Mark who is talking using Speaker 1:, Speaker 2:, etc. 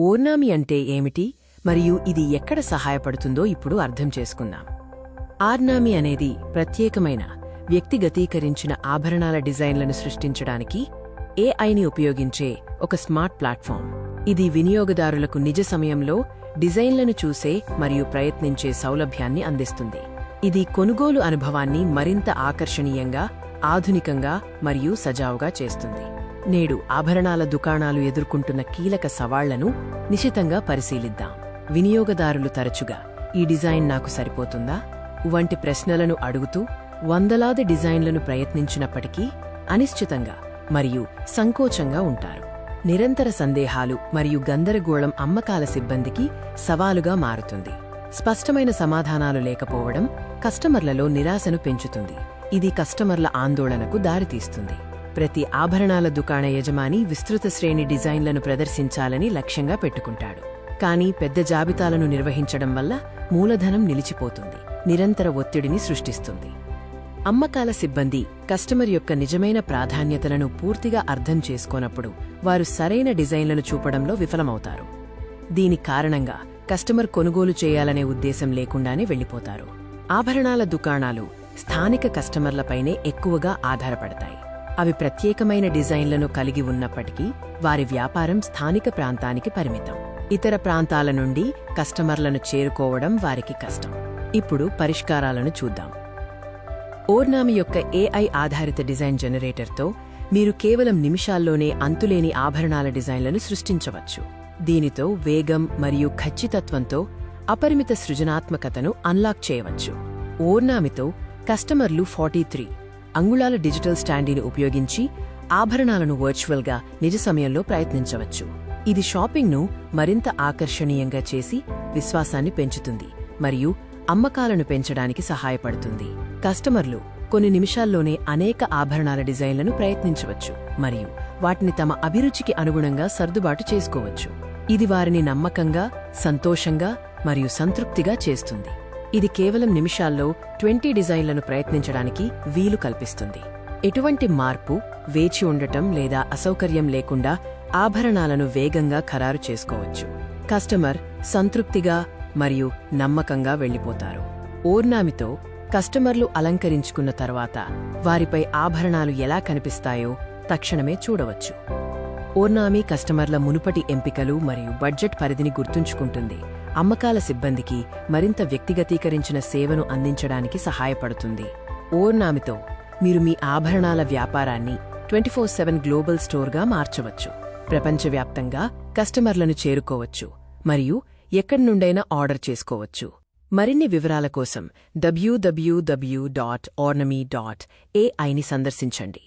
Speaker 1: ఓర్నామి అంటే ఏమిటి మరియు ఇది ఎక్కడ సహాయపడుతుందో ఇప్పుడు అర్థం చేసుకుందాం. ఆర్నామి అనేది ప్రత్యేకమైన వ్యక్తిగతీకరించిన ఆభరణాల డిజైన్లను సృష్టించడానికి ఏఐని ఉపయోగించే ఒక స్మార్ట్ ప్లాట్ఫామ్. ఇది వినియోగదారులకు నిజ సమయంలో డిజైన్లను చూసే మరియు ప్రయత్నించే సౌలభ్యాన్ని అందిస్తుంది. ఇది కొనుగోలు అనుభవాన్ని మరింత ఆకర్షణీయంగా, ఆధునికంగా మరియు సజావుగా చేస్తుంది. నేడు ఆభరణాల దుకాణాలు ఎదుర్కొంటున్న కీలక సవాళ్లను నిశితంగా పరిశీలిద్దాం. వినియోగదారులు తరచుగా ఈ డిజైన్ నాకు సరిపోతుందా వంటి ప్రశ్నలను అడుగుతూ వందలాది డిజైన్లను ప్రయత్నించినప్పటికీ అనిశ్చితంగా మరియు సంకోచంగా ఉంటారు. నిరంతర సందేహాలు మరియు గందరగోళం అమ్మకాల సిబ్బందికి సవాలుగా మారుతుంది. స్పష్టమైన సమాధానాలు లేకపోవడం కస్టమర్లలో నిరాశను పెంచుతుంది. ఇది కస్టమర్ల ఆందోళనకు దారితీస్తుంది. ప్రతి ఆభరణాల దుకాణ యజమాని విస్తృత శ్రేణి డిజైన్లను ప్రదర్శించాలని లక్ష్యంగా పెట్టుకుంటాడు. కానీ పెద్ద జాబితాలను నిర్వహించడం వల్ల మూలధనం నిలిచిపోతుంది, నిరంతర ఒత్తిడిని సృష్టిస్తుంది. అమ్మకాల సిబ్బంది కస్టమర్ యొక్క నిజమైన ప్రాధాన్యతలను పూర్తిగా అర్థం చేసుకోనప్పుడు వారు సరైన డిజైన్లను చూపడంలో విఫలమవుతారు. దీని కారణంగా కస్టమర్ కొనుగోలు చేయాలనే ఉద్దేశం లేకుండానే వెళ్లిపోతారు. ఆభరణాల దుకాణాలు స్థానిక కస్టమర్లపైనే ఎక్కువగా ఆధారపడతాయి. అవి ప్రత్యేకమైన డిజైన్లను కలిగి ఉన్నప్పటికీ వారి వ్యాపారం స్థానిక ప్రాంతానికి పరిమితం. ఇతర ప్రాంతాల నుండి కస్టమర్లను చేరుకోవడం వారికి కష్టం. ఇప్పుడు పరిష్కారాలను చూద్దాం. ఓర్నామి యొక్క ఏఐ ఆధారిత డిజైన్ జనరేటర్తో మీరు కేవలం నిమిషాల్లోనే అంతులేని ఆభరణాల డిజైన్లను సృష్టించవచ్చు. దీనితో వేగం మరియు ఖచ్చితత్వంతో అపరిమిత సృజనాత్మకతను అన్లాక్ చేయవచ్చు. ఓర్నామితో కస్టమర్లు 43 అంగుళాల డిజిటల్ స్టాండీని ఉపయోగించి ఆభరణాలను వర్చువల్గా నిజ సమయంలో ప్రయత్నించవచ్చు. ఇది షాపింగ్ను మరింత ఆకర్షణీయంగా చేసి విశ్వాసాన్ని పెంచుతుంది మరియు అమ్మకాలను పెంచడానికి సహాయపడుతుంది. కస్టమర్లు కొన్ని నిమిషాల్లోనే అనేక ఆభరణాల డిజైన్లను ప్రయత్నించవచ్చు మరియు వాటిని తమ అభిరుచికి అనుగుణంగా సర్దుబాటు చేసుకోవచ్చు. ఇది వారిని నమ్మకంగా, సంతోషంగా మరియు సంతృప్తిగా చేస్తుంది. ఇది కేవలం నిమిషాల్లో 20 డిజైన్లను ప్రయత్నించడానికి వీలు కల్పిస్తుంది. ఎటువంటి మార్పు, వేచి ఉండటం లేదా అసౌకర్యం లేకుండా ఆభరణాలను వేగంగా ఖరారు చేసుకోవచ్చు. కస్టమర్ సంతృప్తిగా మరియు నమ్మకంగా వెళ్లిపోతారు. ఓర్నామితో కస్టమర్లు అలంకరించుకున్న తర్వాత వారిపై ఆభరణాలు ఎలా కనిపిస్తాయో తక్షణమే చూడవచ్చు. ఓర్నామి కస్టమర్ల మునుపటి ఎంపికలు మరియు బడ్జెట్ పరిధిని గుర్తుంచుకుంటుంది. అమ్మకాల సిబ్బందికి మరింత వ్యక్తిగతీకరించిన సేవను అందించడానికి సహాయపడుతుంది. ఓర్నామితో మీరు మీ ఆభరణాల వ్యాపారాన్ని 24/7 గ్లోబల్ స్టోర్గా మార్చవచ్చు. ప్రపంచవ్యాప్తంగా కస్టమర్లను చేరుకోవచ్చు మరియు ఎక్కడి నుండైనా ఆర్డర్ చేసుకోవచ్చు. మరిన్ని వివరాల కోసం www.ornami.ai ని సందర్శించండి.